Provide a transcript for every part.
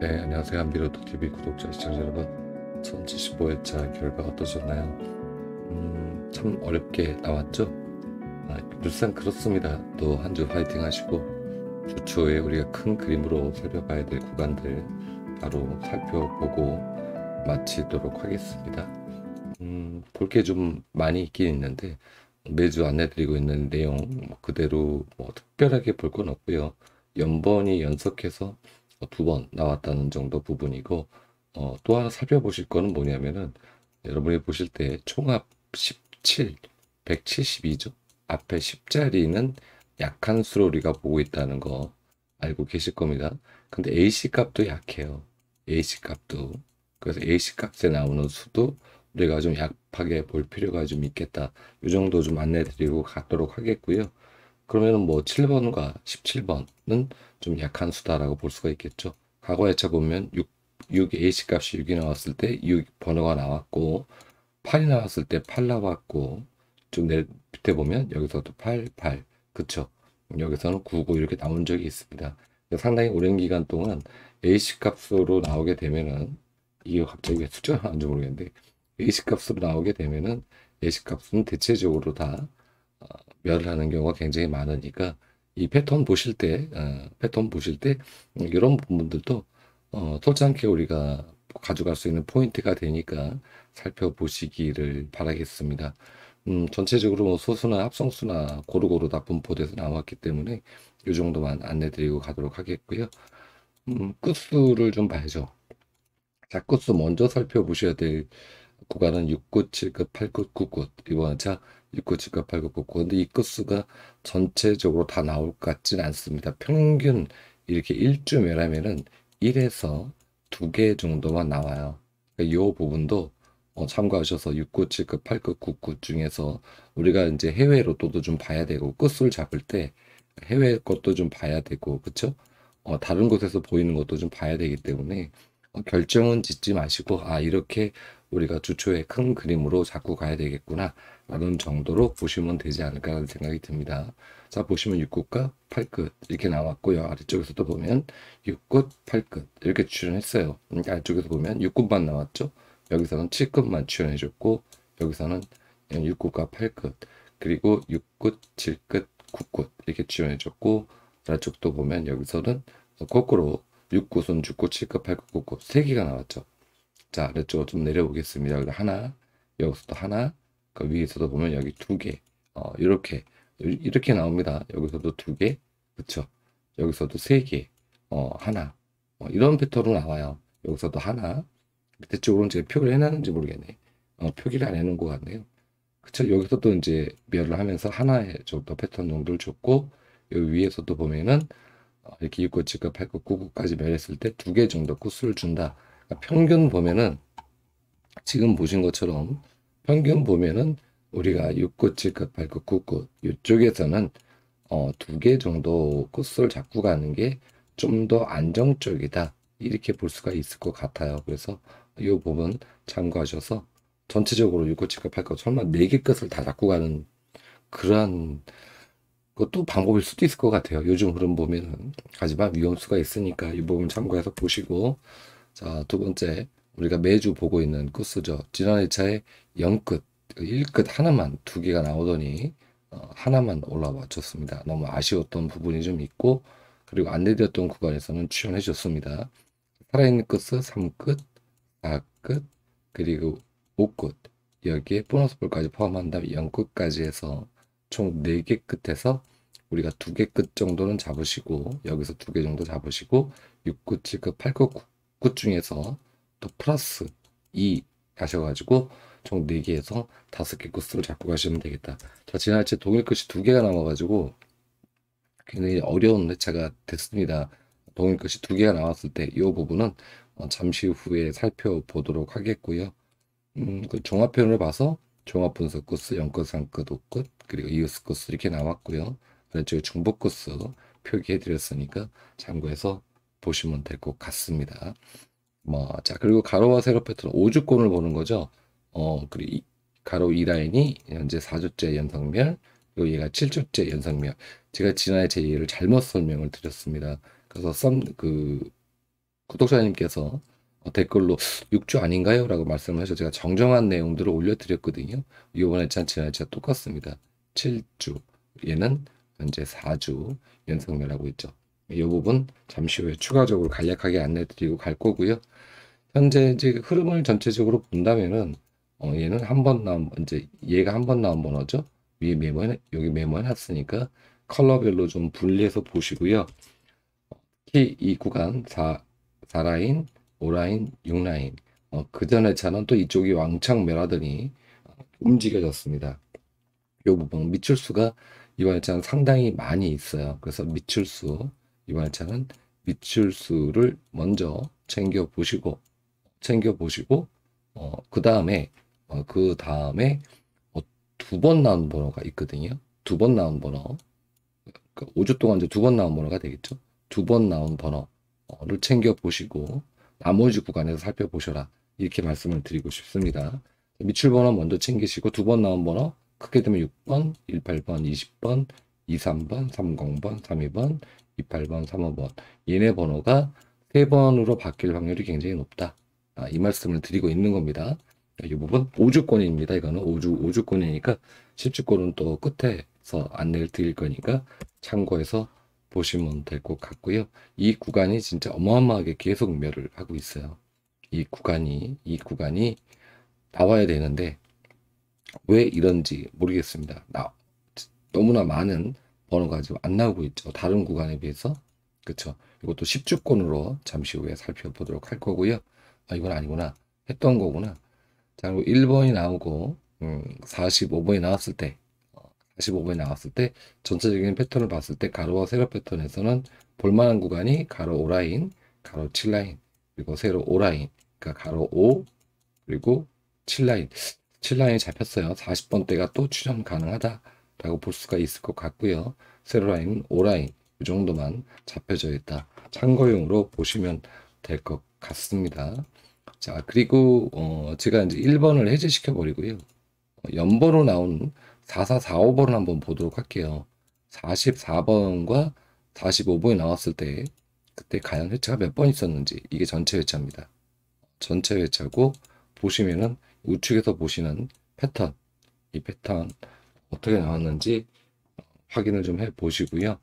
네, 안녕하세요. 한비로톡TV 구독자, 시청자 여러분. 1075회차 결과 어떠셨나요? 참 어렵게 나왔죠? 늘상 그렇습니다. 또 한 주 파이팅 하시고, 주 초에 우리가 큰 그림으로 살펴봐야 될 구간들 바로 살펴보고 마치도록 하겠습니다. 볼 게 좀 많이 있긴 있는데, 매주 안내드리고 있는 내용 그대로 특별하게 볼 건 없고요. 연번이 연속해서 2번 나왔다는 정도 부분이고, 또 하나 살펴보실 거는 뭐냐면은, 여러분이 보실 때 총합 17, 172죠. 앞에 10자리는 약한 수로 우리가 보고 있다는 거 알고 계실 겁니다. 근데 AC 값도 약해요. AC 값도. 그래서 AC 값에 나오는 수도 우리가 좀 약하게 볼 필요가 좀 있겠다. 이 정도 좀 안내 드리고 가도록 하겠고요. 그러면은 7번과 17번은 좀 약한 수다라고 볼 수가 있겠죠. 과거 예차 보면 6 AC 값이 6이 나왔을 때 6 번호가 나왔고, 8이 나왔을 때 8 나왔고, 좀 밑에 보면 여기서도 8, 8. 그쵸? 여기서는 9, 9 이렇게 나온 적이 있습니다. 상당히 오랜 기간 동안 AC 값으로 나오게 되면은, 이게 갑자기 왜 숫자가 나온지 모르겠는데, AC 값으로 나오게 되면은 AC 값은 대체적으로 다 멸을 하는 경우가 굉장히 많으니까, 이 패턴 보실 때 이런 부분들도 솔직하게 우리가 가져갈 수 있는 포인트가 되니까 살펴보시기를 바라겠습니다. 전체적으로 소수나 합성수나 고루고루 다 분포돼서 나왔기 때문에 이 정도만 안내드리고 가도록 하겠고요. 끝수를 좀 봐야죠. 자, 끝수 먼저 살펴보셔야 될 구간은 6구, 7급, 8급, 9급. 이번 차 6급, 7급, 8급, 9급. 근데 이 끝수가 전체적으로 다 나올 것 같진 않습니다. 평균 이렇게 1주매라면은 1에서 2개 정도만 나와요. 그러니까 이 부분도 참고하셔서 6급, 7급, 8급, 9급 중에서 우리가 이제 해외 로또도 좀 봐야 되고, 끝수를 잡을 때 해외 것도 좀 봐야 되고, 그쵸? 다른 곳에서 보이는 것도 좀 봐야 되기 때문에 결정은 짓지 마시고, 이렇게 우리가 주초에 큰 그림으로 잡고 가야 되겠구나 라는 정도로 보시면 되지 않을까 하는 생각이 듭니다. 자, 보시면 6끝과 8끝 이렇게 나왔고요. 아래쪽에서도 보면 6끝, 8끝 이렇게 출연했어요. 아래쪽에서 보면 6끝만 나왔죠. 여기서는 7끝만 출연해줬고, 여기서는 6끝과 8끝, 그리고 6끝, 7끝, 9끝 이렇게 출연해줬고, 아래쪽도 보면 여기서는 거꾸로 6끝은 6끝, 7끝, 8끝, 9끝 3개가 나왔죠. 자, 아래쪽으로 좀 내려보겠습니다. 여기 하나, 여기서도 하나, 그 위에서도 보면 여기 2개, 이렇게 나옵니다. 여기서도 2개, 그쵸? 여기서도 3개, 하나, 이런 패턴으로 나와요. 여기서도 하나, 밑에 쪽으로는 제가 표기를 해놨는지 모르겠네. 표기를 안 해놓은 것 같네요. 그쵸? 여기서도 이제 멸을 하면서 하나의 정도 패턴 정도를 줬고, 여기 위에서도 보면은 이렇게 6구, 7구, 8구, 9구까지 멸했을 때 2개 정도 코스를 준다. 그러니까 평균 보면은 지금 보신 것처럼 평균 보면은 우리가 6구, 7구, 8구, 9구 이쪽에서는 2개 정도 코스를 잡고 가는 게 좀 더 안정적이다. 이렇게 볼 수가 있을 것 같아요. 그래서 이 부분 참고하셔서 전체적으로 6구, 7구, 8구 설마 4개 끝을 다 잡고 가는 그러한 그것도 방법일 수도 있을 것 같아요. 요즘 흐름 보면은. 하지만 위험수가 있으니까 이 부분 참고해서 보시고, 자, 두 번째, 우리가 매주 보고 있는 끝수죠. 지난 2차에 0끝, 1끝 하나만 2개가 나오더니 하나만 올라와 줬습니다. 너무 아쉬웠던 부분이 좀 있고, 그리고 안내드렸던 구간에서는 출연해 줬습니다. 살아있는 끝은 3끝, 4끝, 그리고 5끝, 여기에 보너스 볼까지 포함한다면 0끝까지 해서 총 4개 끝에서 우리가 2개 끝 정도는 잡으시고, 여기서 2개 정도 잡으시고, 6끝, 7끝, 8끝, 9끝 중에서 또 플러스 2 가셔가지고 총 4개에서 5개 끝을 잡고 가시면 되겠다. 자, 지난주에 동일 끝이 2개가 남아가지고 굉장히 어려운 회차가 됐습니다. 동일 끝이 2개가 나왔을 때 이 부분은 잠시 후에 살펴보도록 하겠고요. 그 종합편을 봐서 종합 분석 코스 0끝, 3끝, 5끝, 그리고 이웃 코스 이렇게 나왔고요. 아래쪽에 중복 코스 표기해 드렸으니까 참고해서 보시면 될 것 같습니다. 자, 그리고 가로와 세로 패턴 5주권을 보는 거죠. 그리고 가로 2라인이 현재 4주째 연상멸, 그리고 얘가 7주째 연상멸. 제가 지난해 제 예를 잘못 설명을 드렸습니다. 그래서 구독자님께서 댓글로 6주 아닌가요? 라고 말씀을 하셔서 제가 정정한 내용들을 올려드렸거든요. 이번에 지난주와 똑같습니다. 7주, 얘는 현재 4주 연속매라고 있죠. 이 부분 잠시 후에 추가적으로 간략하게 안내드리고 갈 거고요. 현재 이제 흐름을 전체적으로 본다면은 얘는 한 번 나온 이제 얘가 한 번 나온 번호죠. 위에 메모해 여기 메모해 놨으니까 컬러별로 좀 분리해서 보시고요. 특히 이 구간 4라인, 5라인, 6라인 그 전에 차는 또 이쪽이 왕창 매라더니 움직여졌습니다. 이 부분 미출수가 이번 차는 상당히 많이 있어요. 그래서 이번 차는 미출수를 먼저 챙겨 보시고 그 다음에 두 번 나온 번호가 있거든요. 두 번 나온 번호, 그러니까 5주 동안 이제 두 번 나온 번호가 되겠죠. 두 번 나온 번호를 챙겨 보시고 나머지 구간에서 살펴보셔라, 이렇게 말씀을 드리고 싶습니다. 미출 번호 먼저 챙기시고 두 번 나온 번호 크게 되면 6번, 18번, 20번, 23번, 30번, 32번, 28번, 35번 얘네 번호가 3번으로 바뀔 확률이 굉장히 높다. 이 말씀을 드리고 있는 겁니다. 이 부분 5주권입니다. 이거는 5주권이니까 10주권은 또 끝에서 안내를 드릴 거니까 참고해서 보시면 될 것 같고요. 이 구간이 진짜 어마어마하게 계속 매를 하고 있어요. 이 구간이 나와야 되는데 왜 이런지 모르겠습니다. 너무나 많은 번호가 지금 안 나오고 있죠. 다른 구간에 비해서. 그렇죠. 이것도 10주권으로 잠시 후에 살펴보도록 할 거고요. 이건 아니구나. 했던 거구나. 자, 그리고 1번이 나오고 45번이 나왔을 때 45번이 나왔을 때 전체적인 패턴을 봤을 때 가로와 세로 패턴에서는 볼만한 구간이 가로 5라인, 가로 7라인, 그리고 세로 5라인, 그러니까 가로 5 그리고 7라인. 7라인이 잡혔어요. 40번대가 또 출현 가능하다라고 볼 수가 있을 것 같고요. 세로 라인은 5라인 이 정도만 잡혀져 있다. 참고용으로 보시면 될 것 같습니다. 자, 그리고 제가 이제 1번을 해제시켜 버리고요. 연번으로 나온 4445번을 한번 보도록 할게요. 44번과 45번이 나왔을 때 그때 과연 회차가 몇 번 있었는지, 이게 전체 회차입니다. 전체 회차고 보시면은 우측에서 보시는 패턴, 이 패턴 어떻게 나왔는지 확인을 좀 해 보시고요.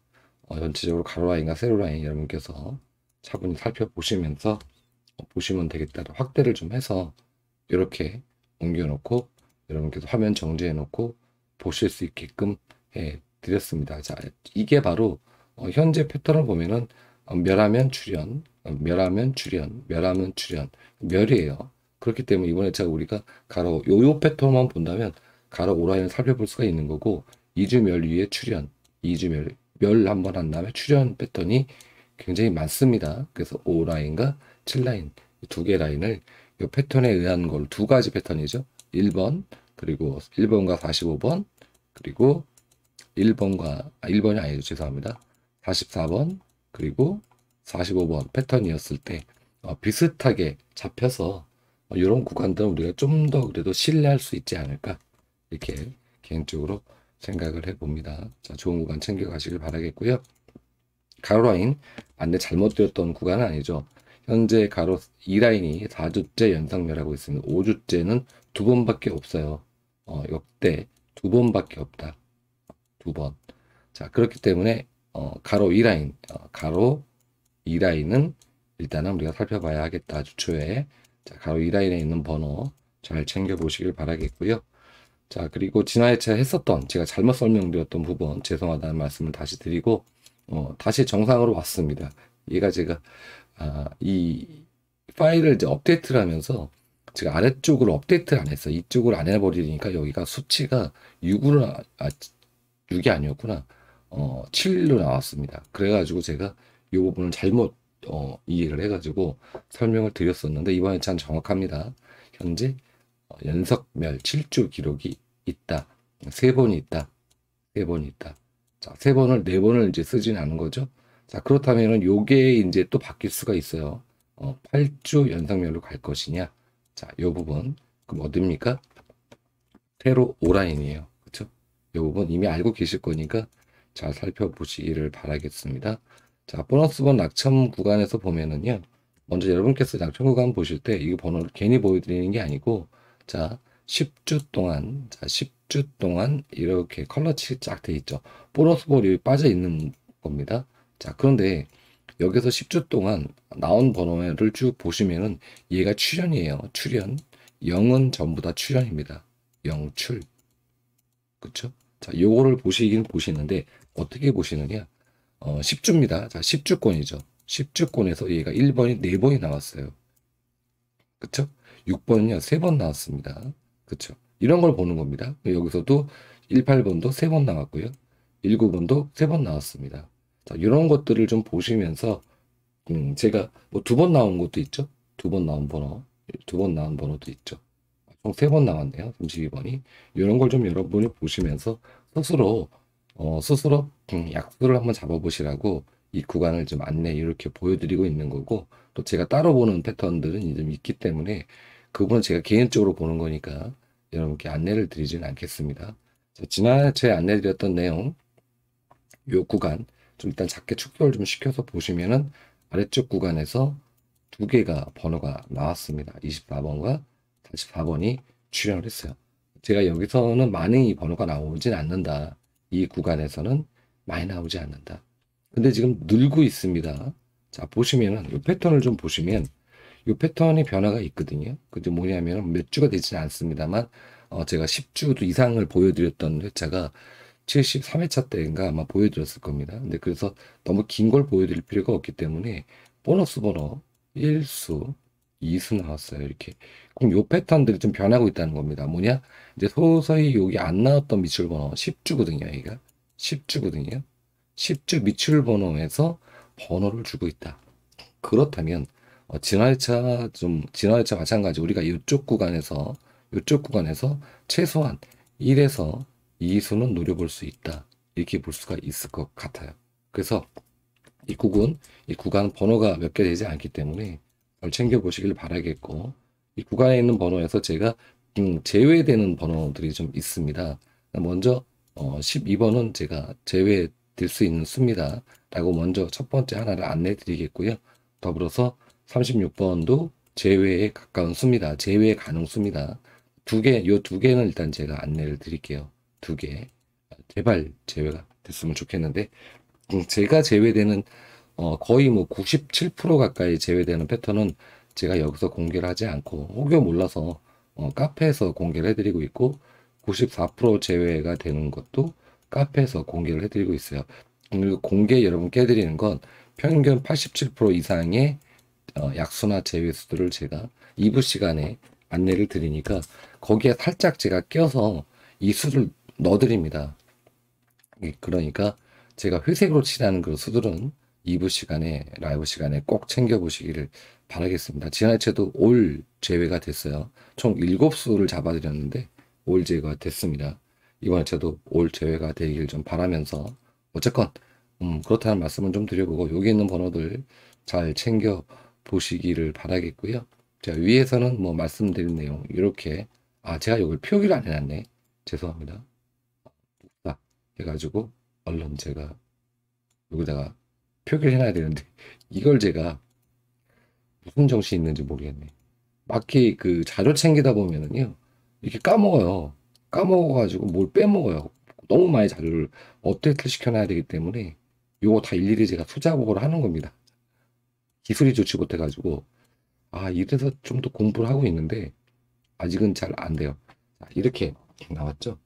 전체적으로 가로 라인과 세로 라인 여러분께서 차분히 살펴보시면서 보시면 되겠다. 확대를 좀 해서 이렇게 옮겨 놓고 여러분께서 화면 정지해 놓고 보실 수 있게끔 해 드렸습니다. 자, 이게 바로 현재 패턴을 보면은 멸하면 출현, 멸하면 출현, 멸하면 출현, 멸이에요. 그렇기 때문에 이번에 제가 우리가 가로 요 패턴만 본다면 가로 5라인을 살펴볼 수가 있는 거고, 2주 멸 위에 출현, 2주 멸 한번 한 다음에 출현 패턴이 굉장히 많습니다. 그래서 5라인과 7라인 두 개 라인을 이 패턴에 의한 걸 두 가지 패턴이죠. 1번 그리고 1번과 45번 그리고 1번이 아니죠. 죄송합니다. 44번 그리고 45번 패턴이었을 때 비슷하게 잡혀서 이런 구간들은 우리가 좀 더 그래도 신뢰할 수 있지 않을까, 이렇게 개인적으로 생각을 해봅니다. 자, 좋은 구간 챙겨가시길 바라겠고요. 가로라인 안내 잘못 드렸던 구간은 아니죠. 현재 가로 2라인이 4주째 연상멸하고 있습니다. 5주째는 2번밖에 없어요. 역대 2번밖에 없다. 2번. 자, 그렇기 때문에 가로 2라인, 가로 2라인은 일단은 우리가 살펴봐야 하겠다. 주초에. 자, 가로 2라인에 있는 번호 잘 챙겨보시길 바라겠고요. 자, 그리고 지난해 제가 했었던, 제가 잘못 설명드렸던 부분 죄송하다는 말씀을 다시 드리고 다시 정상으로 왔습니다. 얘가 제가 이 파일을 이제 업데이트를 하면서 제가 아래쪽으로 업데이트를 안 했어요. 이쪽으로 안 해버리니까 여기가 수치가 6이 아니었구나. 7로 나왔습니다. 그래가지고 제가 이 부분을 잘못 이해를 해가지고 설명을 드렸었는데 이번에 참 정확합니다. 현재 연석멸 7주 기록이 있다. 3번이 있다. 3번이 있다. 자, 3번을 4번을 이제 쓰진 않은 거죠. 자, 그렇다면은 요게 이제 또 바뀔 수가 있어요. 8주 연상멸로 갈 것이냐. 자, 요 부분. 그럼 어딥니까? 세로 5라인이에요. 그쵸? 요 부분 이미 알고 계실 거니까 잘 살펴보시기를 바라겠습니다. 자, 보너스번 낙첨 구간에서 보면은요. 먼저 여러분께서 양천 구간 보실 때 이 번호를 괜히 보여드리는 게 아니고, 자, 10주 동안, 자, 10주 동안 이렇게 컬러칠이 쫙 돼 있죠. 보너스 볼이 빠져 있는 겁니다. 자, 그런데 여기서 10주 동안 나온 번호를 쭉 보시면은 얘가 출연이에요. 출연. 0은 전부 다 출연입니다. 0출. 그쵸? 자, 요거를 보시긴 보시는데 어떻게 보시느냐? 10주입니다. 자, 10주권이죠. 10주권에서 얘가 1번이 4번이 나왔어요. 그쵸? 6번은요, 3번 나왔습니다. 그쵸? 이런 걸 보는 겁니다. 여기서도 18번도 3번 나왔고요. 19번도 3번 나왔습니다. 자, 이런 것들을 좀 보시면서, 제가 뭐 2번 나온 것도 있죠? 2번 나온 번호, 2번 나온 번호도 있죠. 총 3번 나왔네요. 32번이. 이런 걸 좀 여러분이 보시면서 스스로 약수를 한번 잡아보시라고 이 구간을 좀 안내 이렇게 보여드리고 있는 거고, 또 제가 따로 보는 패턴들은 좀 있기 때문에 그거는 제가 개인적으로 보는 거니까 여러분께 안내를 드리지는 않겠습니다. 자, 지난해 제 안내드렸던 내용, 요 구간 좀 일단 작게 축소를 좀 시켜서 보시면은 아래쪽 구간에서 두 개가 번호가 나왔습니다. 24번과 44번이 출연을 했어요. 제가 여기서는 많이 번호가 나오진 않는다. 이 구간에서는 많이 나오지 않는다. 근데 지금 늘고 있습니다. 자, 보시면은 이 패턴을 좀 보시면 이 패턴이 변화가 있거든요. 그게 뭐냐면 몇 주가 되지는 않습니다만 제가 10주 이상을 보여드렸던 회차가 73회차 때인가 아마 보여드렸을 겁니다. 근데 그래서 너무 긴 걸 보여드릴 필요가 없기 때문에 보너스 번호 1수, 2수 나왔어요. 이렇게. 그럼 요 패턴들이 좀 변하고 있다는 겁니다. 뭐냐? 이제 서서히 여기 안 나왔던 미출 번호 10주거든요. 얘가 10주거든요. 10주 미출 번호에서 번호를 주고 있다. 그렇다면 지난해차 마찬가지 우리가 이쪽 구간에서 최소한 1에서 2수는 노려볼 수 있다. 이렇게 볼 수가 있을 것 같아요. 그래서 이 구간 번호가 몇 개 되지 않기 때문에 잘 챙겨보시길 바라겠고, 이 구간에 있는 번호에서 제가 제외되는 번호들이 좀 있습니다. 먼저 12번은 제가 제외될 수 있는 수입니다. 라고 먼저 첫 번째 하나를 안내 드리겠고요. 더불어서 36번도 제외에 가까운 수입니다. 제외 가능 수입니다. 요 두 개는 일단 제가 안내를 드릴게요. 두 개. 제발 제외가 됐으면 좋겠는데, 제가 제외되는, 거의 뭐 97% 가까이 제외되는 패턴은 제가 여기서 공개를 하지 않고, 혹여 몰라서, 카페에서 공개를 해드리고 있고, 94% 제외가 되는 것도 카페에서 공개를 해드리고 있어요. 그리고 공개 여러분께 해드리는 건 평균 87% 이상의 약수나 제외수들을 제가 2부 시간에 안내를 드리니까 거기에 살짝 제가 껴서 이 수를 넣어드립니다. 그러니까 제가 회색으로 칠하는 그 수들은 2부 시간에, 라이브 시간에 꼭 챙겨보시기를 바라겠습니다. 지난해에도 올 제외가 됐어요. 총 7수를 잡아드렸는데 올 제외가 됐습니다. 이번 해도 올 제외가 되길 좀 바라면서, 어쨌건 그렇다는 말씀을 좀 드려보고, 여기 있는 번호들 잘 챙겨 보시기를 바라겠고요. 자, 위에서는 뭐 말씀드린 내용 이렇게, 제가 이걸 표기를 안 해놨네. 죄송합니다. 해가지고 얼른 제가 여기다가 표기를 해놔야 되는데 이걸 제가 무슨 정신이 있는지 모르겠네. 막히 그 자료 챙기다 보면은요, 이렇게 까먹어가지고 뭘 빼먹어요. 너무 많이 자료를 업데이트 시켜놔야 되기 때문에 요거 다 일일이 제가 수작업을 하는 겁니다. 기술이 좋지 못해가지고, 이래서 좀 더 공부를 하고 있는데 아직은 잘 안 돼요. 자, 이렇게 나왔죠.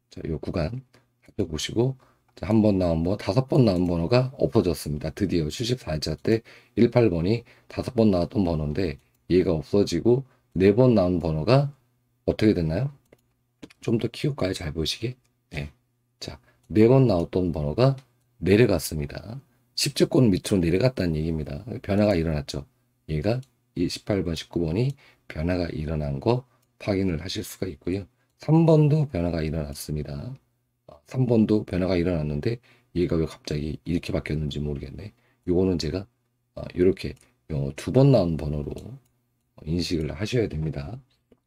자, 요 구간 살펴보시고, 한 번 나온 번호, 5번 나온 번호가 없어졌습니다. 드디어 74회차 때 18번이 5번 나왔던 번호인데 얘가 없어지고 4번 나온 번호가 어떻게 됐나요? 좀 더 키울까요? 잘 보시게. 네. 자, 4번 나왔던 번호가 내려갔습니다. 10주권 밑으로 내려갔다는 얘기입니다. 변화가 일어났죠. 얘가 이 18번, 19번이 변화가 일어난 거 확인을 하실 수가 있고요. 3번도 변화가 일어났습니다. 3번도 변화가 일어났는데 얘가 왜 갑자기 이렇게 바뀌었는지 모르겠네. 요거는 제가 이렇게 2번 나온 번호로 인식을 하셔야 됩니다.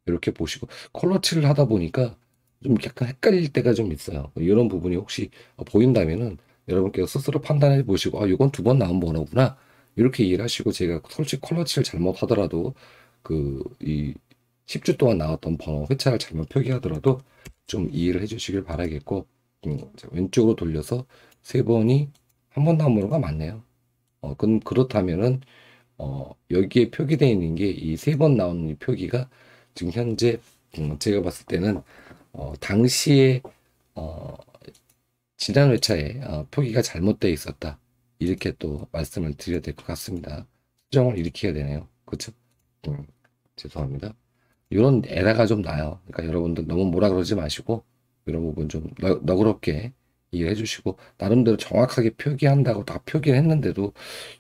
이렇게 보시고, 컬러 칠을 하다 보니까 좀 약간 헷갈릴 때가 좀 있어요. 이런 부분이 혹시 보인다면은 여러분께서 스스로 판단해 보시고, 이건 2번 나온 번호구나. 이렇게 이해를 하시고, 제가 솔직히 컬러치를 잘못하더라도 이 10주 동안 나왔던 번호 회차를 잘못 표기하더라도 좀 이해를 해주시길 바라겠고, 자, 왼쪽으로 돌려서 세 번이 한 번도 한 번호가 맞네요. 그렇다면은 여기에 표기되어 있는 게 이 세 번 나오는 이 표기가 지금 현재 제가 봤을 때는 당시에 지난 회차에 표기가 잘못되어 있었다. 이렇게 또 말씀을 드려야 될 것 같습니다. 수정을 일으켜야 되네요. 그렇죠? 죄송합니다. 이런 에러가 좀 나요. 그러니까 여러분들 너무 뭐라 그러지 마시고 이런 부분 좀 너그럽게 이해해 주시고, 나름대로 정확하게 표기한다고 다 표기를 했는데도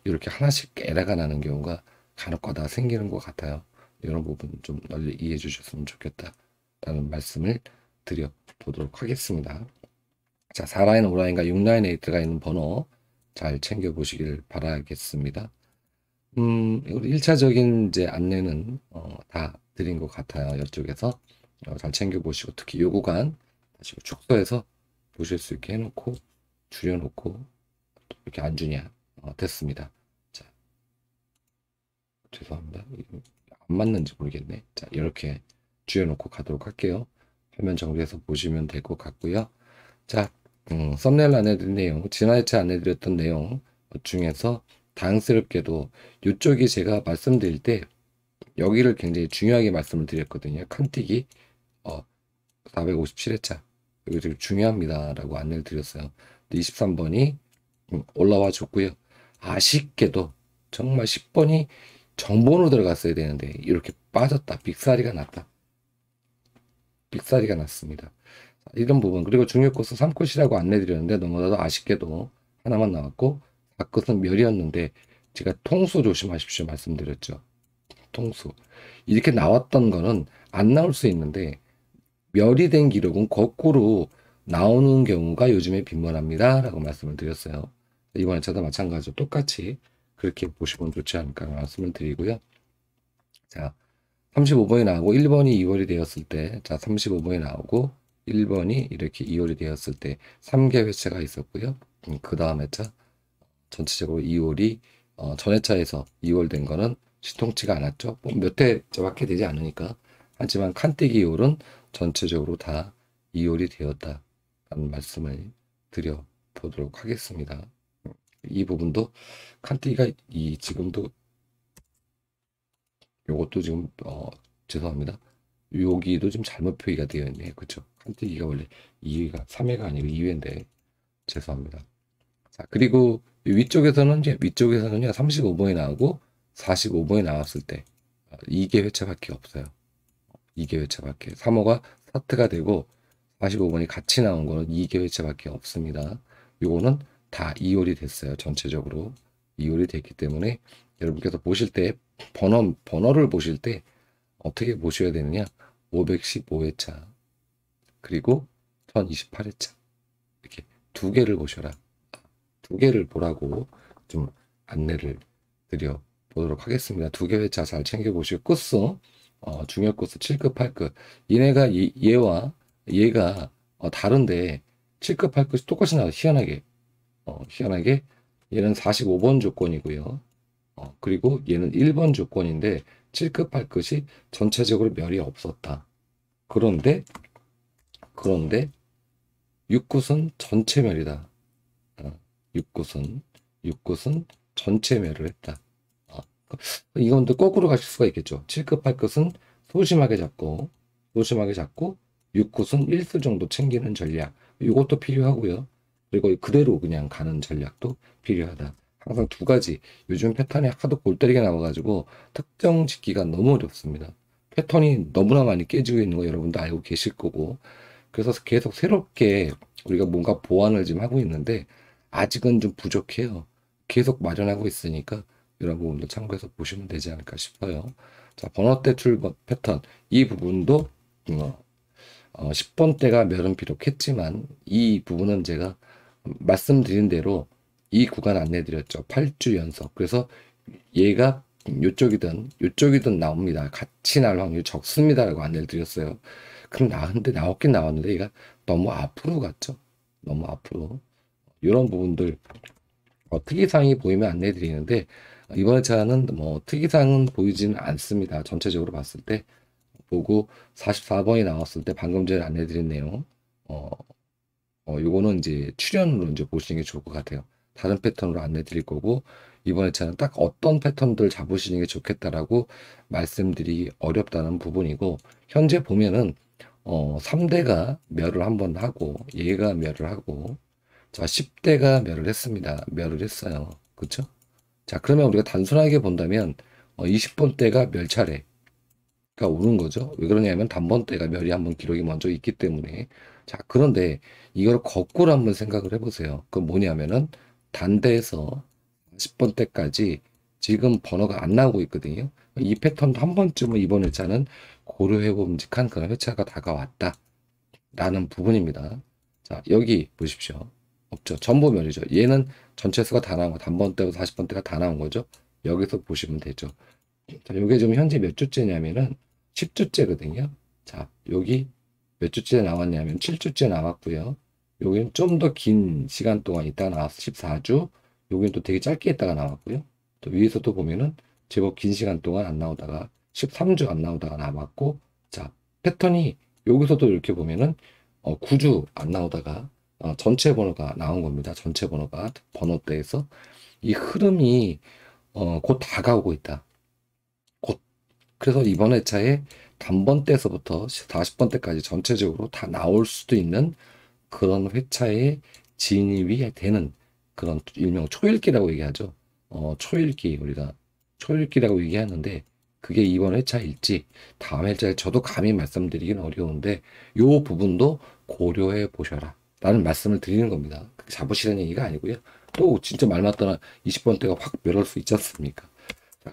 이렇게 하나씩 에러가 나는 경우가 간혹가다 생기는 것 같아요. 이런 부분 좀 널리 이해해 주셨으면 좋겠다라는 말씀을 드려 보도록 하겠습니다. 자, 4라인, 5라인과 6라인에 들어가 있는 번호 잘 챙겨 보시길 바라겠습니다. 우리 1차적인 이제 안내는 다 드린 것 같아요. 이쪽에서 잘 챙겨 보시고, 특히 요 구간 다시 축소해서 보실 수 있게 해놓고 줄여놓고 또 이렇게 안 주냐. 됐습니다. 자, 죄송합니다. 안 맞는지 모르겠네. 자, 이렇게 줄여놓고 가도록 할게요. 화면 정리해서 보시면 될 것 같고요. 자, 썸네일 안내드린 내용, 지난 회차 안내드렸던 내용 중에서 다행스럽게도 이쪽이 제가 말씀드릴 때 여기를 굉장히 중요하게 말씀을 드렸거든요. 칸뛰기 457회차 여기 되게 중요합니다 라고 안내를 드렸어요. 23번이 올라와 줬고요. 아쉽게도 정말 10번이 정본으로 들어갔어야 되는데 이렇게 빠졌다. 빅사리가 났다. 빅사리가 났습니다. 이런 부분, 그리고 중요 코스 3코스라고 안내드렸는데 너무나도 아쉽게도 하나만 나왔고 4코스는 멸이었는데 제가 통수 조심하십시오 말씀드렸죠. 통수 이렇게 나왔던 거는 안 나올 수 있는데 멸이 된 기록은 거꾸로 나오는 경우가 요즘에 빈번합니다 라고 말씀을 드렸어요. 이번 회차도 마찬가지로 똑같이 그렇게 보시면 좋지 않을까 말씀을 드리고요. 자, 35번이 나오고 1번이 2월이 되었을 때, 자 35번이 나오고 1번이 이렇게 2월이 되었을 때 3개 회차가 있었고요. 그 다음 회차 전체적으로 2월이 전 회차에서 2월 된 거는 시통치가 않았죠. 몇 회차밖에 되지 않으니까. 하지만 칸뛰기 2월은 전체적으로 다 2월이 되었다라는 말씀을 드려 보도록 하겠습니다. 이 부분도 칸뛰기가 지금도 요것도 지금 죄송합니다. 여기도 지금 잘못 표기가 되어 있네요. 그렇죠? 칸뛰기가 원래 2회가 3회가 아니고 2회인데 죄송합니다. 자, 그리고 위쪽에서는요 35번이 나오고 45번이 나왔을 때 2개 회차밖에 없어요. 2개 회차밖에. 3호가 스타트가 되고 45번이 같이 나온 거는 2개 회차밖에 없습니다. 요거는 다 2월이 됐어요. 전체적으로 2월이 됐기 때문에 여러분께서 보실 때 번호를 보실 때 어떻게 보셔야 되느냐? 515회차 그리고 1028회차 이렇게 두 개를 보셔라. 두 개를 보라고 좀 안내를 드려 보도록 하겠습니다. 두 개 회차 잘 챙겨 보시고 코스 중요 코스 7급 8급 얘와 얘가 다른데 7급 8급이 똑같이 나와. 희한하게 얘는 45번 조건이고요. 그리고 얘는 1번 조건인데 7급 8급이 전체적으로 멸이 없었다. 그런데 6굿은 전체 멸이다. 6굿은 전체 멸을 했다. 이건 또 거꾸로 가실 수가 있겠죠. 7급 8급은 소심하게 잡고 6굿은 1수 정도 챙기는 전략. 이것도 필요하고요. 그리고 그대로 그냥 가는 전략도 필요하다. 항상 두 가지. 요즘 패턴이 하도 골 때리게 나와가지고 특정 짓기가 너무 어렵습니다. 패턴이 너무나 많이 깨지고 있는 거 여러분도 알고 계실 거고. 그래서 계속 새롭게 우리가 뭔가 보완을 지금 하고 있는데 아직은 좀 부족해요. 계속 마련하고 있으니까 이런 부분도 참고해서 보시면 되지 않을까 싶어요. 자, 번호 대출 패턴 이 부분도 10번대가 멸은 비록 했지만 이 부분은 제가 말씀드린 대로 이 구간 안내드렸죠. 8주 연속. 그래서 얘가 요쪽이든 나옵니다. 같이 나올 확률이 적습니다라고 안내를 드렸어요. 그럼 나왔긴 나왔는데 얘가 너무 앞으로 갔죠. 너무 앞으로. 이런 부분들 특이사항이 보이면 안내드리는데 이번 회차는 뭐 특이사항은 보이지는 않습니다. 전체적으로 봤을 때 보고 44번이 나왔을 때 방금 전에 안내드린 내용 어, 요거는 이제 출연으로 이제 보시는 게 좋을 것 같아요. 다른 패턴으로 안내 드릴 거고, 이번 회차는 딱 어떤 패턴들 잡으시는 게 좋겠다라고 말씀드리기 어렵다는 부분이고, 현재 보면은, 3대가 멸을 한번 하고, 얘가 멸을 하고, 자, 10대가 멸을 했습니다. 멸을 했어요. 그쵸? 자, 그러면 우리가 단순하게 본다면, 20번대가 멸 차례, 가 오는 거죠. 왜 그러냐면 단번대가 멸이 한번 기록이 먼저 있기 때문에. 자, 그런데 이걸 거꾸로 한번 생각을 해보세요. 그 뭐냐면은 단대에서 40번대까지 지금 번호가 안 나오고 있거든요. 이 패턴도 한 번쯤은 이번 회차는 고려해봄직한 그런 회차가 다가왔다 라는 부분입니다. 자, 여기 보십시오. 없죠. 전부 멸이죠. 얘는 전체 수가 다 나온 거, 단번대부터 40번대가 다 나온 거죠. 여기서 보시면 되죠. 자, 요게 지금 현재 몇 주째냐면은 10주째거든요. 자, 여기 몇 주째 나왔냐면 7주째 나왔고요. 여기는 좀 더 긴 시간 동안 있다가 나왔어. 14주. 여기는 또 되게 짧게 있다가 나왔고요. 또 위에서도 보면은 제법 긴 시간 동안 안 나오다가 13주 안 나오다가 나왔고, 자, 패턴이 여기서도 이렇게 보면은 9주 안 나오다가 전체 번호가 나온 겁니다. 전체 번호가 번호대에서 이 흐름이 곧 다가오고 있다. 곧. 그래서 이번 회차에 단번대에서부터 40번대까지 전체적으로 다 나올 수도 있는 그런 회차에 진입이 되는 그런 일명 초읽기라고 얘기하죠. 초읽기, 우리가 초읽기라고 얘기하는데 그게 이번 회차일지 다음 회차에 저도 감히 말씀드리긴 어려운데 요 부분도 고려해 보셔라 라는 말씀을 드리는 겁니다. 잡으시라는 얘기가 아니고요. 또 진짜 말 맞다나 20번대가 확 멸할 수 있지 않습니까?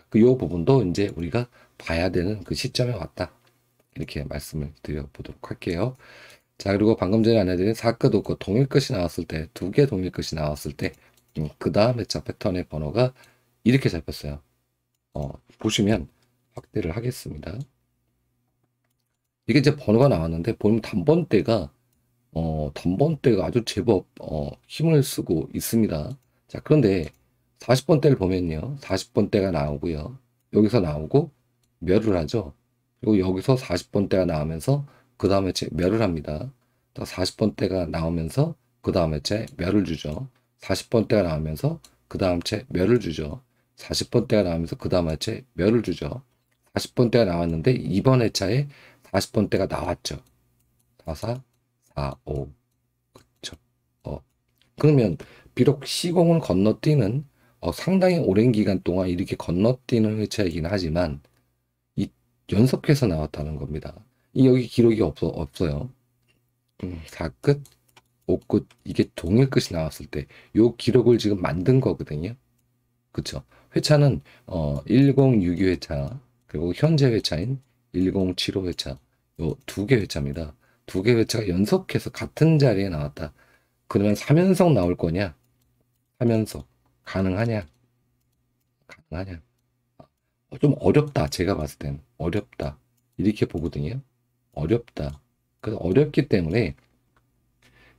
그 요 부분도 이제 우리가 봐야 되는 그 시점에 왔다. 이렇게 말씀을 드려보도록 할게요. 자, 그리고 방금 전에 안내드린 4끝, 5끝 동일 끝이 나왔을 때, 두 개 동일 끝이 나왔을 때, 그 다음 회차 패턴의 번호가 이렇게 잡혔어요. 보시면 확대를 하겠습니다. 이게 이제 번호가 나왔는데, 보면 단번대가 아주 제법, 힘을 쓰고 있습니다. 자, 그런데 40번대를 보면요. 40번대가 나오고요. 여기서 나오고, 멸을 하죠. 그리고 여기서 40번대가 나오면서 그 다음에 멸을 합니다. 40번대가 나오면서 그 다음에 멸을 주죠. 40번대가 나오면서 그 다음 멸을 주죠. 40번대가 나오면서 그 다음 회차에 멸을 주죠. 40번대가 나왔는데 이번 회차에 40번대가 나왔죠. 4, 4, 4, 5. 그쵸. 그러면 비록 시공을 건너뛰는 상당히 오랜 기간 동안 이렇게 건너뛰는 회차이긴 하지만 연속해서 나왔다는 겁니다. 여기 기록이 없어요. 4끝, 5끝, 이게 동일 끝이 나왔을 때, 요 기록을 지금 만든 거거든요. 그쵸? 회차는, 1062 회차, 그리고 현재 회차인 1075 회차, 요 두 개 회차입니다. 두 개 회차가 연속해서 같은 자리에 나왔다. 그러면 3연속 나올 거냐? 3연속. 가능하냐? 가능하냐? 좀 어렵다. 제가 봤을 땐 어렵다. 이렇게 보거든요. 어렵다. 그래서 어렵기 때문에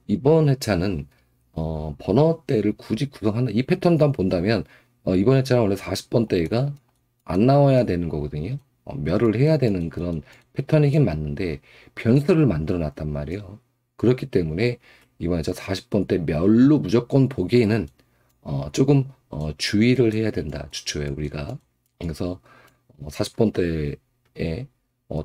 이번 회차는 번호대를 굳이 구성한다. 이 패턴도 한번 본다면 이번 회차는 원래 40번대가 안 나와야 되는 거거든요. 멸을 해야 되는 그런 패턴이긴 맞는데 변수를 만들어 놨단 말이에요. 그렇기 때문에 이번 회차 40번대 멸로 무조건 보기에는 조금 주의를 해야 된다. 주초에 우리가. 그래서 40번대에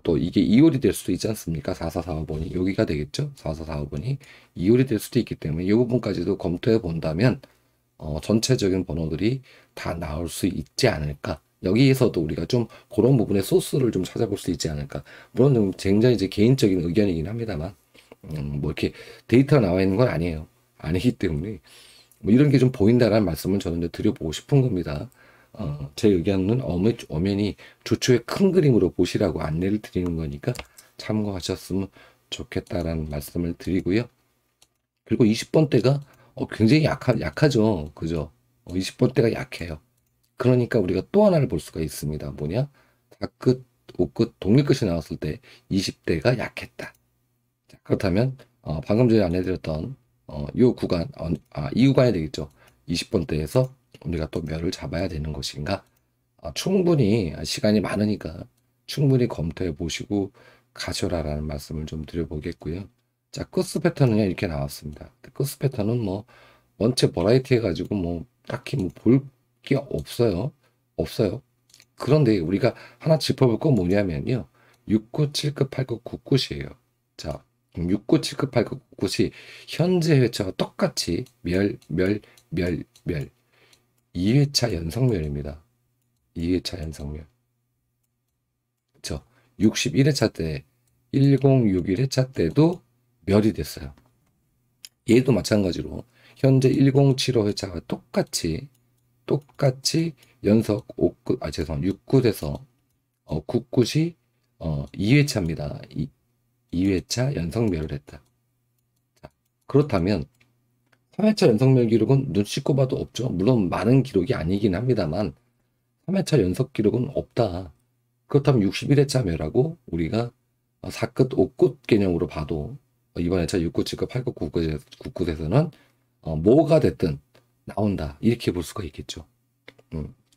또 이게 2홀이 될 수도 있지 않습니까? 4445번이 여기가 되겠죠? 4445번이 2홀이 될 수도 있기 때문에 이 부분까지도 검토해 본다면 전체적인 번호들이 다 나올 수 있지 않을까? 여기에서도 우리가 좀 그런 부분의 소스를 좀 찾아볼 수 있지 않을까? 물론 굉장히 이제 개인적인 의견이긴 합니다만 뭐 이렇게 데이터가 나와 있는 건 아니에요. 아니기 때문에 뭐 이런 게 좀 보인다라는 말씀을 저는 이제 드려보고 싶은 겁니다. 제 의견은 엄연히 조초의 큰 그림으로 보시라고 안내를 드리는 거니까 참고하셨으면 좋겠다라는 말씀을 드리고요. 그리고 20번대가 굉장히 약하죠. 그죠? 20번대가 약해요. 그러니까 우리가 또 하나를 볼 수가 있습니다. 뭐냐? 4끝, 5끝, 동일끝이 나왔을 때 20대가 약했다. 자, 그렇다면 방금 전에 안내드렸던 이 구간이 되겠죠. 20번대에서 우리가 또 멸을 잡아야 되는 것인가? 충분히 시간이 많으니까 충분히 검토해 보시고 가셔라라는 말씀을 좀 드려보겠고요. 자, 코스 패턴은 이렇게 나왔습니다. 코스 패턴은 뭐 원체 버라이티 해가지고 뭐 딱히 뭐 볼 게 없어요. 없어요. 그런데 우리가 하나 짚어볼 건 뭐냐면요. 6구, 7급, 8급, 9굿이에요. 자, 6구, 7급, 8급, 9굿이 현재 회차가 똑같이 멸, 멸, 멸, 멸. 2회차 연속멸입니다. 2회차 연속멸. 그쵸? 61회차 때, 1061회차 때도 멸이 됐어요. 얘도 마찬가지로 현재 1075회차가 똑같이 연속 5굿, 죄송합니다. 6굿에서 9굿이 2회차입니다. 2회차 연속멸을 했다. 자, 그렇다면 3회차 연속멸 기록은 눈 씻고 봐도 없죠. 물론 많은 기록이 아니긴 합니다만 3회차 연속 기록은 없다. 그렇다면 61회차 멸하고 우리가 4끝, 5끝 개념으로 봐도 이번 회차 6굿, 7굿, 8굿, 9굿에서는 뭐가 됐든 나온다. 이렇게 볼 수가 있겠죠.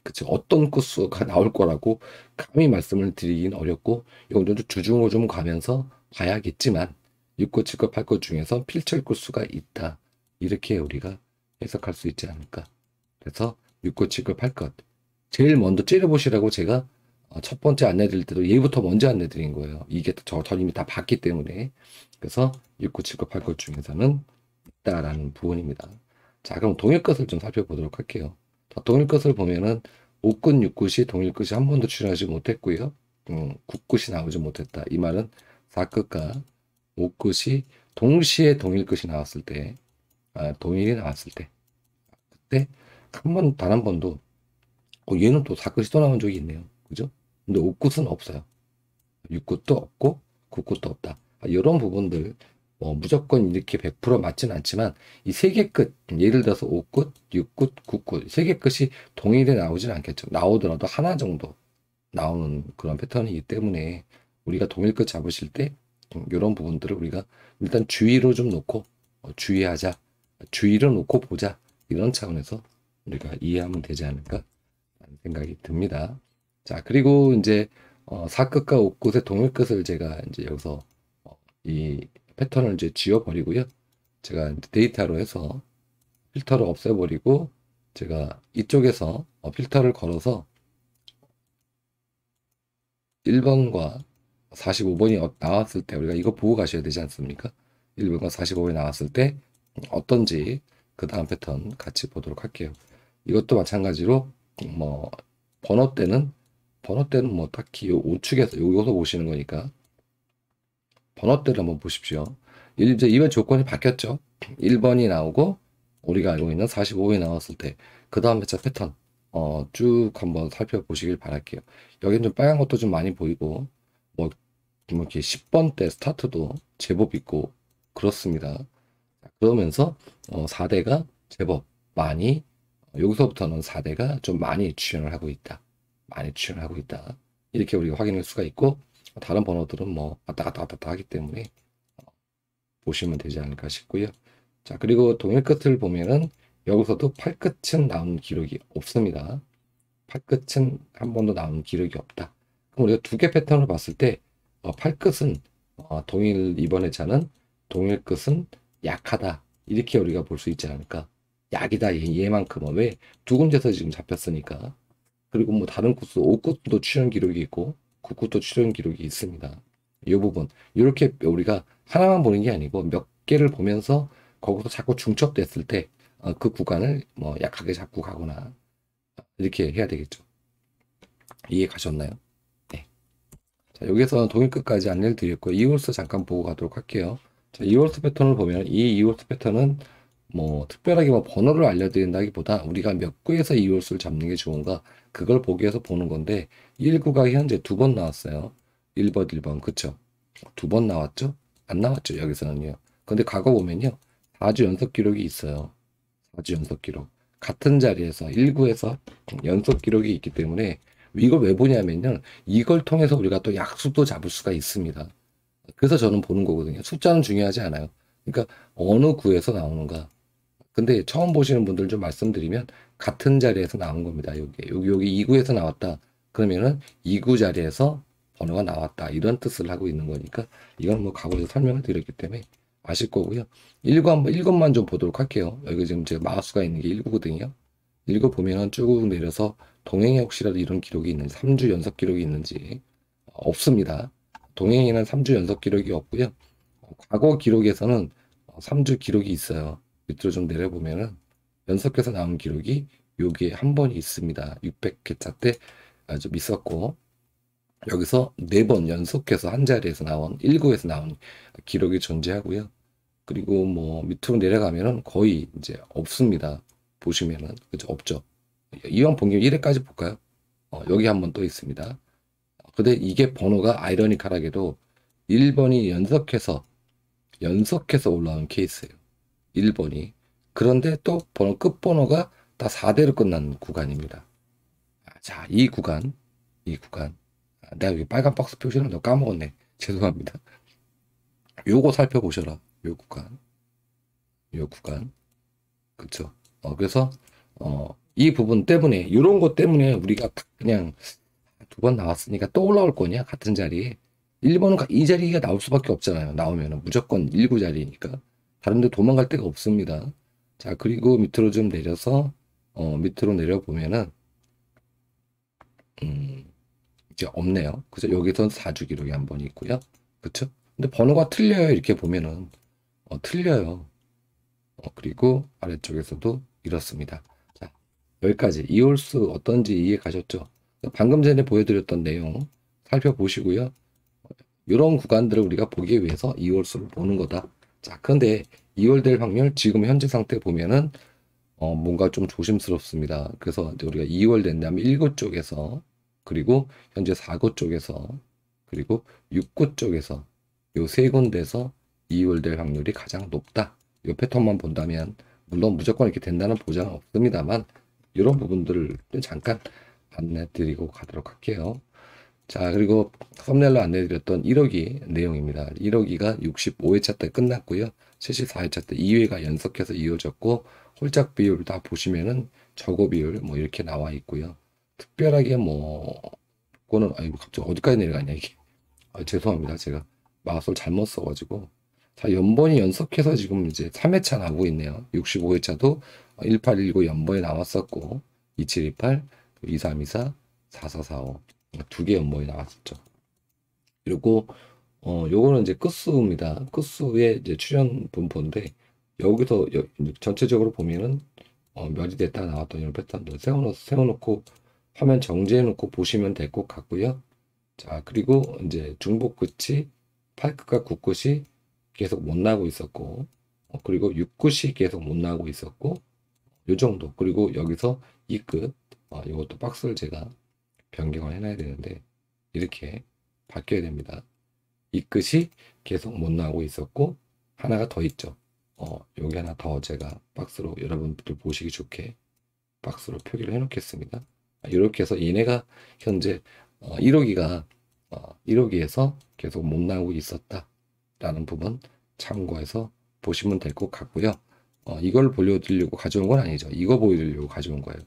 그쵸. 어떤 코스가 나올 거라고 감히 말씀을 드리긴 어렵고 이건 좀 주중으로 좀 가면서 봐야겠지만 6구, 7구, 8구 중에서 필철 코스가 있다. 이렇게 우리가 해석할 수 있지 않을까. 그래서 6구, 7구, 8구 제일 먼저 째려보시라고 제가 첫 번째 안내 드릴 때도 얘부터 먼저 안내 드린 거예요. 이게 저 이미 다 봤기 때문에. 그래서 6구, 7구, 8구 중에서는 있다라는 부분입니다. 자, 그럼 동일 것을 좀 살펴보도록 할게요. 자, 동일 것을 보면은 5끝, 6끝이 동일 끝이 한 번도 출연하지 못했고요. 9끝이 나오지 못했다. 이 말은 4끝과 5끝이 동시에 동일 끝이 나왔을 때, 동일이 나왔을 때, 그때 단 한 번도 얘는 또 4끝이 또 나온 적이 있네요. 그죠? 근데 5끝은 없어요. 6끝도 없고 9끝도 없다. 이런 부분들 무조건 이렇게 100% 맞진 않지만 이 세 개 끝, 예를 들어서 5끝, 6끝, 9끝 세 개 끝이 동일에 나오진 않겠죠. 나오더라도 하나 정도 나오는 그런 패턴이기 때문에 우리가 동일 끝 잡으실 때 이런 부분들을 우리가 일단 주의로 좀 놓고 주의하자, 주의로 놓고 보자 이런 차원에서 우리가 이해하면 되지 않을까 하는 생각이 듭니다. 자, 그리고 이제 4끝과 5끝의 동일 끝을 제가 이제 여기서 이 패턴을 이제 지워버리고요. 제가 데이터로 해서 필터를 없애버리고 제가 이쪽에서 필터를 걸어서 1번과 45번이 나왔을 때 우리가 이거 보고 가셔야 되지 않습니까? 1번과 45번이 나왔을 때 어떤지 그 다음 패턴 같이 보도록 할게요. 이것도 마찬가지로 뭐 번호 때는 뭐 딱히 우측에서 여기서 보시는 거니까 번호대를 한번 보십시오. 이제 이번 조건이 바뀌었죠. 1번이 나오고 우리가 알고 있는 45번이 나왔을 때 그 다음 회차 패턴 쭉 한번 살펴보시길 바랄게요. 여기는 좀 빨간 것도 좀 많이 보이고 뭐 이렇게 10번 때 스타트도 제법 있고 그렇습니다. 그러면서 4대가 제법 많이 여기서부터는 4대가 좀 많이 출현을 하고 있다. 이렇게 우리가 확인할 수가 있고 다른 번호들은 뭐 왔다 갔다 하기 때문에 보시면 되지 않을까 싶고요. 자, 그리고 동일 끝을 보면은 여기서도 8끝은 나온 기록이 없습니다. 8끝은 한 번도 나온 기록이 없다. 그럼 우리가 두 개 패턴을 봤을 때 8끝은 동일 이번 회차는 동일 끝은 약하다. 이렇게 우리가 볼 수 있지 않을까. 약이다 얘만큼은 왜 두 군데서 지금 잡혔으니까. 그리고 뭐 다른 코스 5끝도 출현 기록이 있고 9끝도 출현 기록이 있습니다. 이 부분 이렇게 우리가 하나만 보는 게 아니고 몇 개를 보면서 거기서 자꾸 중첩됐을 때 그 구간을 뭐 약하게 잡고 가거나 이렇게 해야 되겠죠. 이해 가셨나요? 네. 자, 여기서 동일 끝까지 안내를 드렸고 이홀스 잠깐 보고 가도록 할게요. 자, 이홀스 패턴을 보면 이 이홀스 패턴은 뭐 특별하게 뭐 번호를 알려드린다기보다 우리가 몇 구에서 이홀스를 잡는 게 좋은가 그걸 보기 위해서 보는 건데 1구가 현재 2번 나왔어요. 1번 1번 그쵸? 2번 나왔죠? 안 나왔죠 여기서는요. 근데 과거 보면요 4주 연속 기록이 있어요. 4주 연속 기록 같은 자리에서 1구에서 연속 기록이 있기 때문에 이걸 왜 보냐면요 이걸 통해서 우리가 또 약수도 잡을 수가 있습니다. 그래서 저는 보는 거거든요. 숫자는 중요하지 않아요. 그러니까 어느 구에서 나오는가 근데 처음 보시는 분들 좀 말씀드리면 같은 자리에서 나온 겁니다. 여기 2구에서 나왔다. 그러면은 2구 자리에서 번호가 나왔다. 이런 뜻을 하고 있는 거니까 이건 뭐 과거에서 설명을 드렸기 때문에 아실 거고요. 1번 좀 보도록 할게요. 여기 지금 제가 마우스가 있는 게 1구거든요. 읽어보면은 쭉 내려서 동행에 혹시라도 이런 기록이 있는지 3주 연속 기록이 있는지 없습니다. 동행에는 3주 연속 기록이 없고요. 과거 기록에서는 3주 기록이 있어요. 밑으로 좀 내려보면은 연속해서 나온 기록이 여기에 한 번이 있습니다. 600회차 때 좀 있었고 여기서 4번 연속해서 한 자리에서 나온 1구에서 나온 기록이 존재하고요. 그리고 뭐 밑으로 내려가면은 거의 이제 없습니다. 보시면은 그죠? 없죠. 이왕 본 김에 1회까지 볼까요? 여기 한번 또 있습니다. 근데 이게 번호가 아이러니컬하게도 1번이 연속해서 올라온 케이스예요. 1번이. 그런데 또 번호 끝번호가 다 4대로 끝난 구간입니다. 자, 이 구간. 내가 여기 빨간 박스 표시를 너 까먹었네. 죄송합니다. 요거 살펴보셔라. 요 구간. 그쵸? 그래서 이 부분 때문에 이런 것 때문에 우리가 그냥 2번 나왔으니까 또 올라올 거냐 같은 자리에 1번은 이 자리가 나올 수밖에 없잖아요. 나오면은 무조건 1구 자리니까 다른 데 도망갈 데가 없습니다. 자, 그리고 밑으로 좀 내려서 밑으로 내려보면은 이제 없네요. 그죠? 여기선 4주 기록이 한 번 있고요. 그쵸? 근데 번호가 틀려요. 이렇게 보면은 틀려요. 그리고 아래쪽에서도 이렇습니다. 자, 여기까지 이올수 어떤지 이해 가셨죠? 방금 전에 보여드렸던 내용 살펴보시고요. 이런 구간들을 우리가 보기 위해서 이올수를 보는 거다. 자, 그런데 이올될 확률 지금 현재 상태 보면은 뭔가 좀 조심스럽습니다. 그래서 이제 우리가 2월 된다면 1구 쪽에서 그리고 현재 4구 쪽에서 그리고 6구 쪽에서 요 세 군데에서 2월 될 확률이 가장 높다. 이 패턴만 본다면 물론 무조건 이렇게 된다는 보장은 없습니다만 이런 부분들을 잠깐 안내 드리고 가도록 할게요. 자, 그리고 썸네일로 안내드렸던 1호기 내용입니다. 1호기가 65회차 때 끝났고요. 74회차 때 2회가 연속해서 이어졌고 홀짝 비율 다 보시면은 저고 비율 뭐 이렇게 나와 있고요. 특별하게 뭐 그거는 아니 갑자기 어디까지 내려가냐 이게. 죄송합니다. 제가 마우스를 잘못 써가지고. 자, 연번이 연속해서 지금 이제 3회차 나오고 있네요. 65회차도 1819 연번에 나왔었고 2728, 2324, 4445 두 개 연번이 나왔었죠. 그리고 요거는 이제 끝수입니다. 끝수의 이제 출연 분포인데 여기서 전체적으로 보면은 몇이 됐다 나왔던 이런 패턴들 세워놓고 화면 정지해놓고 보시면 될 것 같고요. 자, 그리고 이제 중복 끝이 8끝과 9끝이 계속 못 나고 있었고 그리고 6끝이 계속 못 나고 있었고 요 정도. 그리고 여기서 이 끝 이것도 박스를 제가 변경을 해놔야 되는데 이렇게 바뀌어야 됩니다. 이 끝이 계속 못 나오고 있었고 하나가 더 있죠. 여기 하나 더 제가 박스로 여러분들 보시기 좋게 박스로 표기를 해 놓겠습니다. 이렇게 해서 얘네가 현재 1호기가 1호기에서 계속 못 나오고 있었다 라는 부분 참고해서 보시면 될 것 같고요. 이걸 보여드리려고 가져온 건 아니죠. 이거 보여드리려고 가져온 거예요.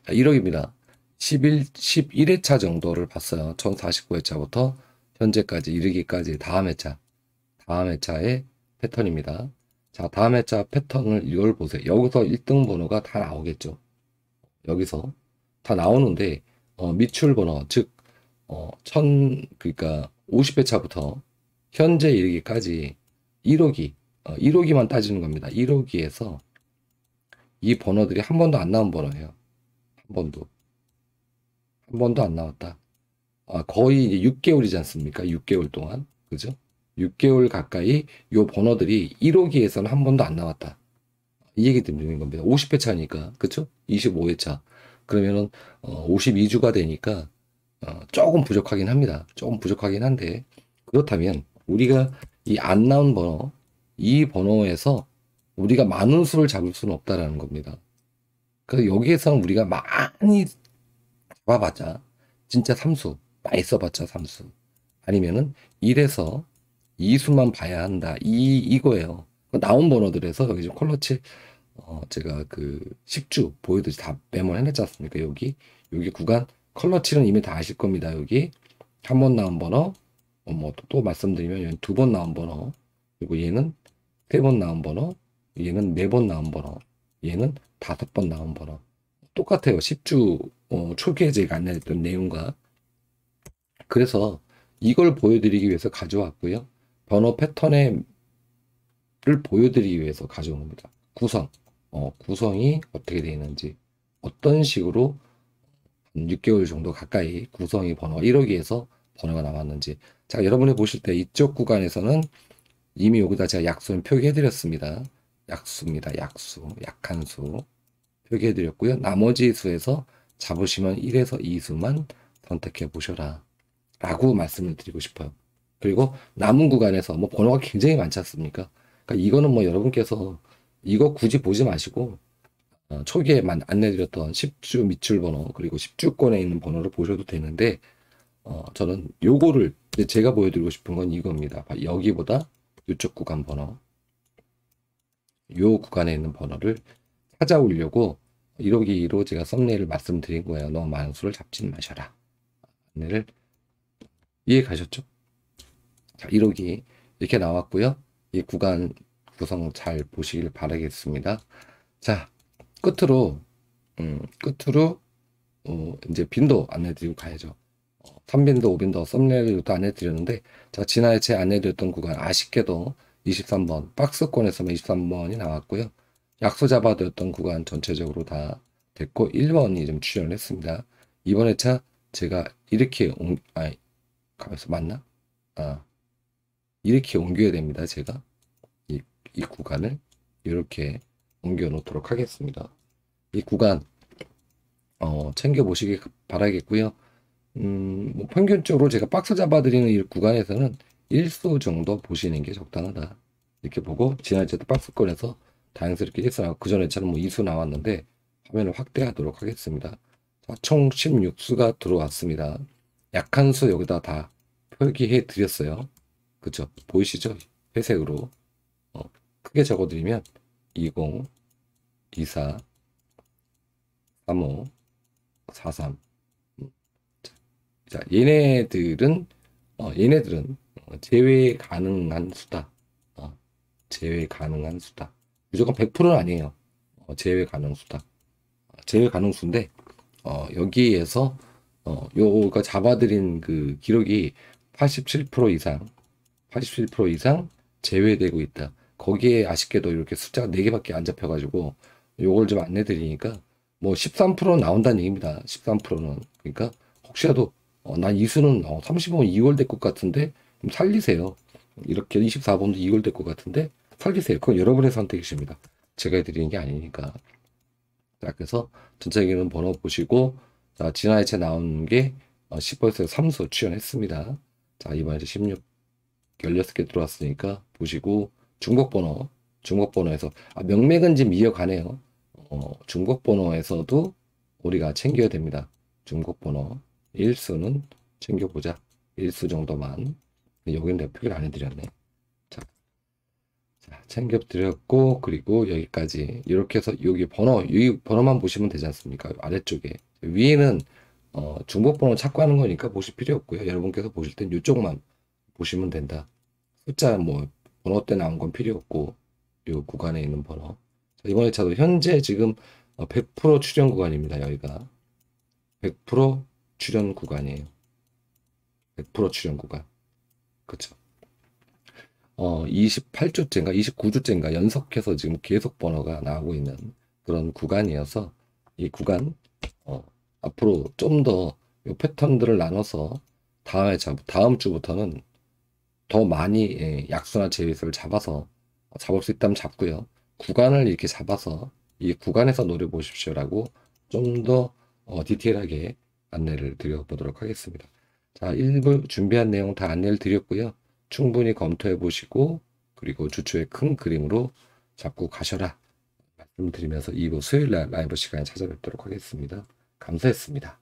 자, 1호기입니다. 11회차 정도를 봤어요. 1049회차부터 현재까지 이르기까지 다음 회차의 패턴입니다. 자, 다음 회차 패턴을 이걸 보세요. 여기서 1등 번호가 다 나오겠죠. 여기서 다 나오는데 미출 번호 즉 그러니까 50회차부터 현재 이르기까지 1호기만 따지는 겁니다. 1호기에서 이 번호들이 한 번도 안 나온 번호예요. 한 번도 안 나왔다. 거의 이제 6개월이지 않습니까? 6개월 동안. 그죠? 6개월 가까이 요 번호들이 1호기에서는 한 번도 안 나왔다. 이 얘기 드리는 겁니다. 50회차니까. 그쵸? 25회차. 그러면은 52주가 되니까 조금 부족하긴 합니다. 조금 부족하긴 한데 그렇다면 우리가 이 안 나온 번호, 이 번호에서 우리가 많은 수를 잡을 수는 없다라는 겁니다. 그래서 여기에서는 우리가 많이 잡아봤자 진짜 3수, 많이 써봤자 3수 아니면은 1에서 2수만 봐야 한다. 이거예요. 나온 번호들에서 여기 지금 컬러칠 제가 그 10주 보여드리 다 메모를 해냈지 않습니까? 여기 구간 컬러칠은 이미 다 아실 겁니다. 여기 한 번 나온 번호, 뭐 또 말씀드리면 얘는 2번 나온 번호, 그리고 얘는 3번 나온 번호, 얘는 4번 나온 번호, 얘는 5번 나온 번호. 똑같아요. 10주 초기에 제가 안내했던 내용과. 그래서 이걸 보여드리기 위해서 가져왔고요. 번호 패턴을 보여드리기 위해서 가져온 겁니다. 구성이 어떻게 되어 있는지, 어떤 식으로 6개월 정도 가까이 구성이 번호 1호기에서 번호가 나왔는지. 자, 여러분이 보실 때 이쪽 구간에서는 이미 여기다 제가 약수는 표기해 드렸습니다. 약수입니다. 약한 수 표기해 드렸고요. 나머지 수에서 잡으시면 1에서 2수만 선택해 보셔라 라고 말씀을 드리고 싶어요. 그리고 남은 구간에서 뭐 번호가 굉장히 많지 않습니까? 그러니까 이거는 뭐 여러분께서 이거 굳이 보지 마시고 초기에 안내드렸던 10주 밑줄 번호, 그리고 10주권에 있는 번호를 보셔도 되는데, 저는 요거를 제가 보여드리고 싶은 건 이겁니다. 여기보다 이쪽 구간 번호, 요 구간에 있는 번호를 찾아오려고 1호기로 제가 썸네일을 말씀드린 거예요. 너무 많은 수를 잡지 마셔라. 안내를 이해 가셨죠? 자, 1호기 이렇게 나왔고요. 이 구간 구성 잘 보시길 바라겠습니다. 자, 끝으로 이제 빈도 안내드리고 가야죠. 3빈도, 5빈도 썸네일도 안내드렸는데, 자, 지난해 제 안내드렸던 구간 아쉽게도 23번 박스권에서만 23번이 나왔고요. 약소 잡아드렸던 구간 전체적으로 다 됐고 1번이 좀 출연을 했습니다. 이번 회차 제가 이렇게 가면서 맞나? 이렇게 옮겨야 됩니다. 제가 이 구간을 이렇게 옮겨 놓도록 하겠습니다. 이 구간 챙겨 보시기 바라겠고요. 뭐 평균적으로 제가 박스 잡아드리는 이 구간에서는 1수 정도 보시는 게 적당하다. 이렇게 보고 지난주에 박스권에서 다행스럽게 1수 나왔고, 그 전에처럼 뭐 2수 나왔는데 화면을 확대하도록 하겠습니다. 자, 총 16수가 들어왔습니다. 약한 수 여기다 다 표기해 드렸어요. 그쵸? 보이시죠? 회색으로 크게 적어드리면 20, 24, 35, 43. 자, 얘네들은 제외 가능한 수다. 제외 가능한 수다. 무조건 100%는 아니에요. 제외 가능 수다. 제외 가능 수인데 여기에서 요거 잡아드린 그 기록이 87% 이상 제외되고 있다. 거기에 아쉽게도 이렇게 숫자가 4개밖에 안 잡혀가지고 요걸 좀 안내드리니까 뭐 13% 나온다는 얘기입니다. 13%는. 그러니까 혹시라도 난 이수는 35번 2월 될 것 같은데 좀 살리세요. 이렇게 24번도 2월 될 것 같은데 살리세요. 그건 여러분의 선택이십니다. 제가 해드리는 게 아니니까. 자, 그래서 전체적인 번호 보시고, 자, 지난해 제 나온 게 10번에서 3수 출연했습니다. 자, 이번에 이제 16개 들어왔으니까 보시고, 중복번호에서 명맥은 지금 이어가네요. 중복번호에서도 우리가 챙겨야 됩니다. 중복번호 1수는 챙겨보자. 1수 정도만. 여기는 내가 표기를 안 해드렸네. 자, 챙겨드렸고, 그리고 여기까지 이렇게 해서 여기 번호만 보시면 되지 않습니까? 아래쪽에 위에는 중복번호 찾고 하는 거니까 보실 필요 없고요. 여러분께서 보실 땐 이쪽만 보시면 된다. 숫자 뭐 번호 때 나온 건 필요 없고, 이 구간에 있는 번호. 자, 이번에 차도 현재 지금 100% 출연 구간입니다. 여기가 100% 출연 구간이에요. 100% 출연 구간. 그쵸? 28주째인가 29주째인가 연속해서 지금 계속 번호가 나오고 있는 그런 구간이어서, 이 구간 앞으로 좀 더 이 패턴들을 나눠서 다음 주부터는 더 많이 약수나 제외수를 잡아서 잡을 수 있다면 잡고요. 구간을 이렇게 잡아서 이 구간에서 노려보십시오라고 좀 더 디테일하게 안내를 드려보도록 하겠습니다. 자, 1부 준비한 내용 다 안내를 드렸고요. 충분히 검토해 보시고, 그리고 주초에 큰 그림으로 잡고 가셔라 말씀드리면서 2부 수요일날 라이브 시간에 찾아뵙도록 하겠습니다. 감사했습니다.